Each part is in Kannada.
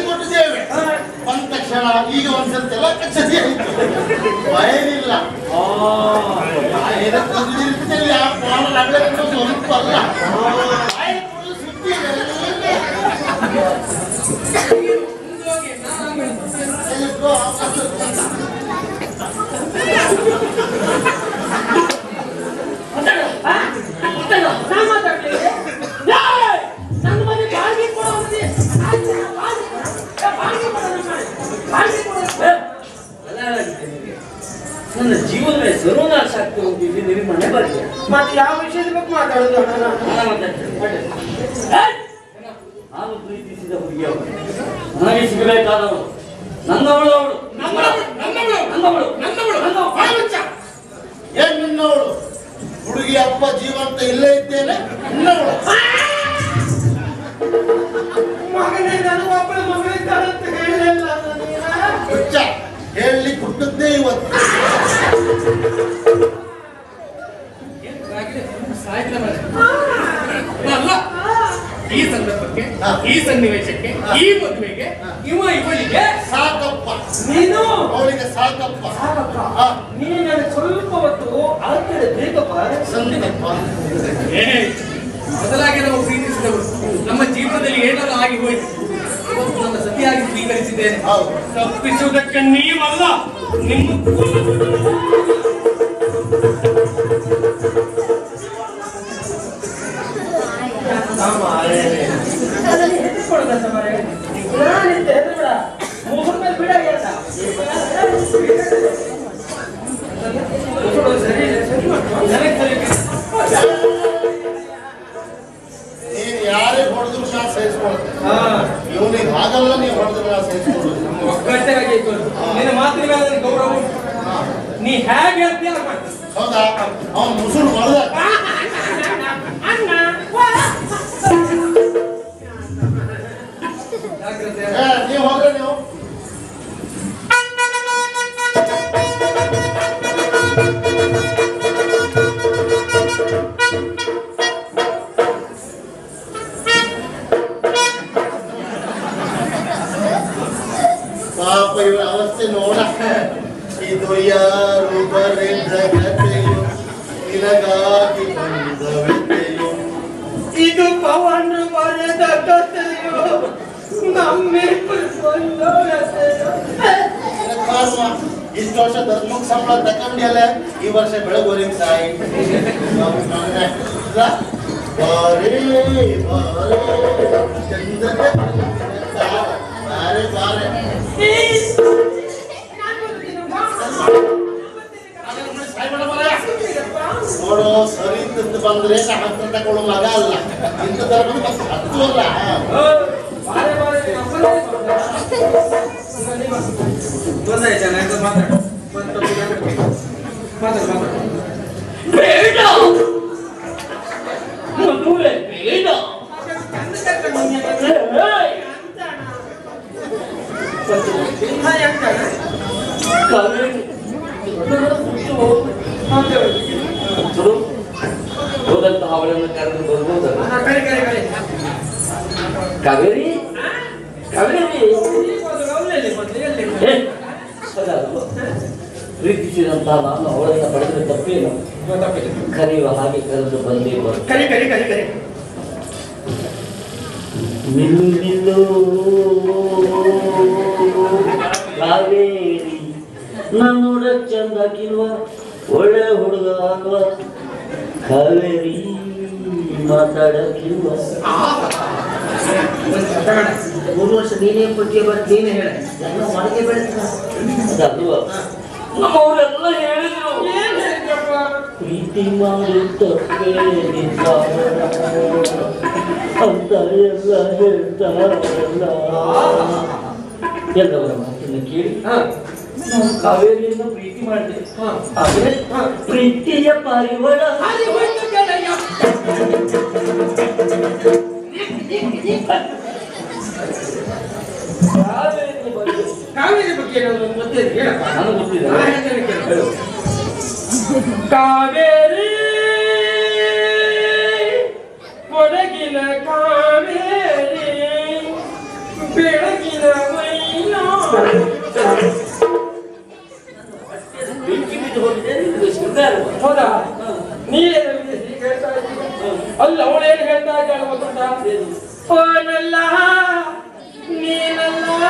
ಕೊಟ್ಟಿದ್ದೇವೆ ಬಂದ ತಕ್ಷಣ ಈಗ ಒಂದ್ಸಲ ಕಚ್ಚದಿ ಆಯ್ತು ಬಯಲಿಲ್ಲ ಸ್ವಲ್ಪ ಅಲ್ಲ ಸುದ್ದಿ ನನ್ನ ಜೀವನವೇ ಸರ್ವನಾಶ ಆಗ್ತಾ ಹೋಗ್ತಿದ್ವಿ ನಿಮಗೆ ಮನೆ ಬರ್ತೀಯ ಮತ್ತೆ ಯಾವ ವಿಷಯದ ಬಗ್ಗೆ ಮಾತಾಡೋದು ನಾನು ಪ್ರೀತಿಸಿದ ಹುಡುಗಿಯ ನನಗೆ ಸಿಗಬೇಕಾದವಳು ನನ್ನವಳು ಏನ್ ನಿನ್ನವಳು ಹುಡುಗಿ ಅಪ್ಪ ಜೀವಂತ ಇಲ್ಲೇ ಇದ್ದೇನೆ ನಿನ್ನವಳು ಮಗನೇ ನನಗೆ ಒಬ್ಬಳ ಮಗಳಿದ್ದಾಳೆ ಅಂತ ಹೇಳಲಿಲ್ಲ ಹೇಳಿ ಕೊಟ್ಟದ್ದೇ ಇವತ್ತು ಅಲ್ಲ ಈ ಸಂದರ್ಭಕ್ಕೆ ಈ ಸನ್ನಿವೇಶಕ್ಕೆ ಈ ಮದುವೆಗೆ ಇವಳಿಗೆ ಸಾಕಪ್ಪ ನೀನು ಅವಳಿಗೆ ಸಾಕಪ್ಪ ನೀನು ನನಗೆ ಸ್ವಲ್ಪ ಹೊತ್ತು ಆ ಕಡೆ ಬೇಕಪ್ಪ ಸಂದೀಪಪ್ಪ ಮೊದಲಾಗಿ ನಾವು ಪ್ರೀತಿಸಿದವರು ನಮ್ಮ ಜೀವನದಲ್ಲಿ ಏನಾದರೂ ಆಗಿ ಹೋಯಿತು ನನ್ನ ಸತಿಯಾಗಿ ಸ್ವೀಕರಿಸಿದ್ದೇನೆ ತಪ್ಪಿಸುವುದಕ್ಕೆ ನೀವಲ್ಲ ನಿಮ್ಮ ನೀನ್ ಯಾರೇ ಹೊಡೆದ್ರು ನಾನು ಸಹಿಸ್ಕೊಳ್ತೇನೆ ಇವನಿಗೆ ಹಾಗಲ್ಲ ನೀವು ಹೊಡೆದ್ರು ನಾನು ಸಹಿಸ್ಕೊಳ್ಳೋದು ನಿನ್ನ ಮಾತಿನ ಮೇಲೆ ಗೌರವ ನೀ ಹೇಗೆ ಹೇಳ್ತೀಯ ಹೌದಾ ಅವನ್ ಮುಸುಳು ಮಾಡ್ದ ನೀವು ಹೋದ್ರೆ ನೀವು ಪಾಪ ಇವರ ಅವಸ್ಥೆ ನೋಡ ಇದು ಯಾರು ಬರೆದ ಕಥೆಯು ನಿನಗಾಗಿ ಬಂದ ವ್ಯಥೆಯು ಇದು ಪವನ್ ಬರೆದ ಕಥೆಯು ನಮ್ಮಿಬ್ಬರು ಇಷ್ಟು ವರ್ಷ ಧರ್ಮಕ್ಕೆ ಸಂಬಳ ತಗೊಂಡಿಯಲ್ಲ ಈ ವರ್ಷ ಬೆಳಗೋರಿಗೆ ಸಾಯಿ ಬಾರೆ ಬಾರೆ ನೋಡು ಸರಿ ಇದ್ದದ್ದು ಬಂದ್ರೆ ಹತ್ರ ತಗೊಳ್ಳೋ ಮಗ ಅಲ್ಲ ಇಂಥ ಧರ್ಮ ಹತ್ತು ಅಲ್ಲ ಬೇಡ ಮದುವೆ ಬೇಡ ಹೋದಂತಹ ಅವಳನ್ನು ಕರೆದು ಬರ್ಬೋದಲ್ಲ ಕಾವೇರಿ ಕಾವೇರಿ ಪ್ರೀತಿಸಿದಂತಹ ನಾನು ಅವಳನ್ನು ಪಡೆದ ತಪ್ಪೇನು ಕರೆಯುವ ಹಾಗೆ ಕರೆದು ಬಂದೇ ಬರು ನಿಲ್ಲು ನಿಲ್ಲು ಕಾವೇರಿ ನನ್ನೋಡ ಚಂದ ಕಿಲ್ವ ಒಳ್ಳೆ ಹುಡುಗ ಅಲ್ವ ಕಾವೇರಿ ಮಾತಾಡಕ್ಕಿಲ್ವ 3 ವರ್ಷ ನೀನೇ ಪಟ್ಟಿಗೆ ಬರ್ದು ನೀನೇ ಹೇಳ ಎಲ್ಲ ಮಾಡಕ್ಕೆ ಬೆಳೆದ ಅದಲ್ವ ನಮ್ಮವರೆಲ್ಲ ಹೇಳಿದ್ರು ಪ್ರೀತಿ ಮಾಡು ತಪ್ಪೇ ಅಂತ ಎಲ್ಲ ಹೇಳ್ತಾರಲ್ಲ ಎಲ್ಲವರ ಮಾತನ್ನು ಕೇಳಿ ನಾನು ಕಾವೇರಿಯನ್ನು ಪ್ರೀತಿ ಮಾಡಿದೆ ಆದರೆ ಪ್ರೀತಿಯ ಪಾರಿವಾಳ ಕಾವೇರಿ ಬಗ್ಗೆ ಏನಾದ್ರು ಗೊತ್ತೇ ಹೇಳಪ್ಪ ನಾನು ಗೊತ್ತಿದೆ ಕಾವೇರಿ ಕೊಡಗಿನ ಕಾವೇರಿ ಬೆಳಗಿ ಬೆಂಕಿ ಬಿದ್ದು ಹೋಗಿದೆ ನಿಮ್ಗೆ ಶೃಂಗಾರ ಹೌದಾ ನೀನೇನು ಹೀಗೆ ಹೇಳ್ತಾ ಇದ್ದೀಯ? ಅಲ್ಲ ಅವಳೇನು ಹೇಳ್ತಾ ಇದ್ದಾಳೆ ಗೊತ್ತುಂಟಾ? ಓ ನಲ್ಲ ನೀನಲ್ಲ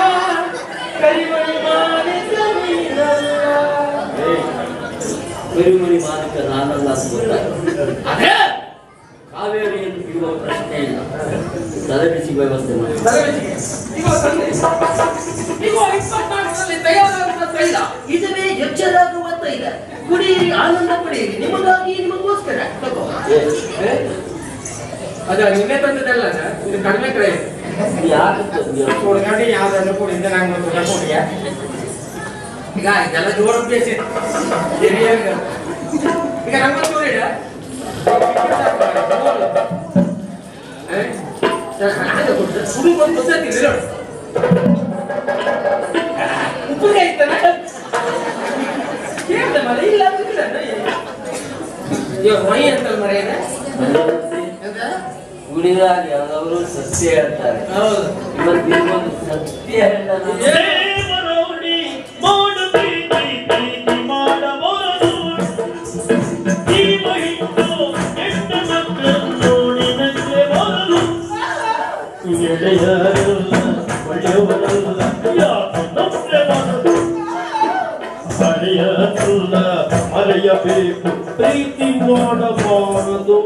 ಕರಿಮಣಿ ಮಾಲಿಕ ನೀನಲ್ಲ. ಕರಿಮಣಿ ಮಾಲೀಕ ನಾನಲ್ಲ ಅಂತ ಗೊತ್ತಾಗ ಅದೇ ಕಾವೇರಿಯನ್ನು ಬಿಡುವ ಪ್ರಶ್ನೆ ಇಲ್ಲ. ತಲೆಬಿಸಿ ವ್ಯವಸ್ಥೆ ಮಾಡಿ ಇದುವೇ ಯಕ್ಷರಾಗುವ ತೈಲ ಕುಡಿಯಿರಿ ಆನಂದ ಪಡೆಯಿರಿ ನಿಮಗಾಗಿ ನಿಮಗೋಸ್ಕರ ತಗೋ. ಅದ ನಿನ್ನೆ ತಂದದಲ್ಲ ಇದು ಕಡಿಮೆ ಕಡೆ ಯಾಕೆ ಹುಡುಗಾಡಿ ಯಾವ್ದಾದ್ರು ಕೊಡಿಂದ ನಂಗೆ ಒಂದು ಕೊಡಿಯ ಈಗ ಇದೆಲ್ಲ ಜೋರು ಪ್ಲೇಸ್ ಈಗ ನಂಗೊಂದು ಚೂರು ಇಡ ಹುಡುಗೊಂದು ಗೊತ್ತಿಲ್ಲ ಉಪ್ಪಿಗೆ ಇತ್ತನ ಕೇಳ್ದೆ ಮರ ಇಲ್ಲ ಮೈ ಅಂತಲ್ಲ ಮರ ಏನ ಗುಡಿದಾಗ ಯಾವ್ದಾದ್ರು ಸತ್ಯ ಹೇಳ್ತಾರೆ. ಇವತ್ತು ನಿಮ್ಗೊಂದು ಸತ್ಯ ಮರೆಯಬೇಕು ಪ್ರೀತಿ ಮಾಡಬಾರದು.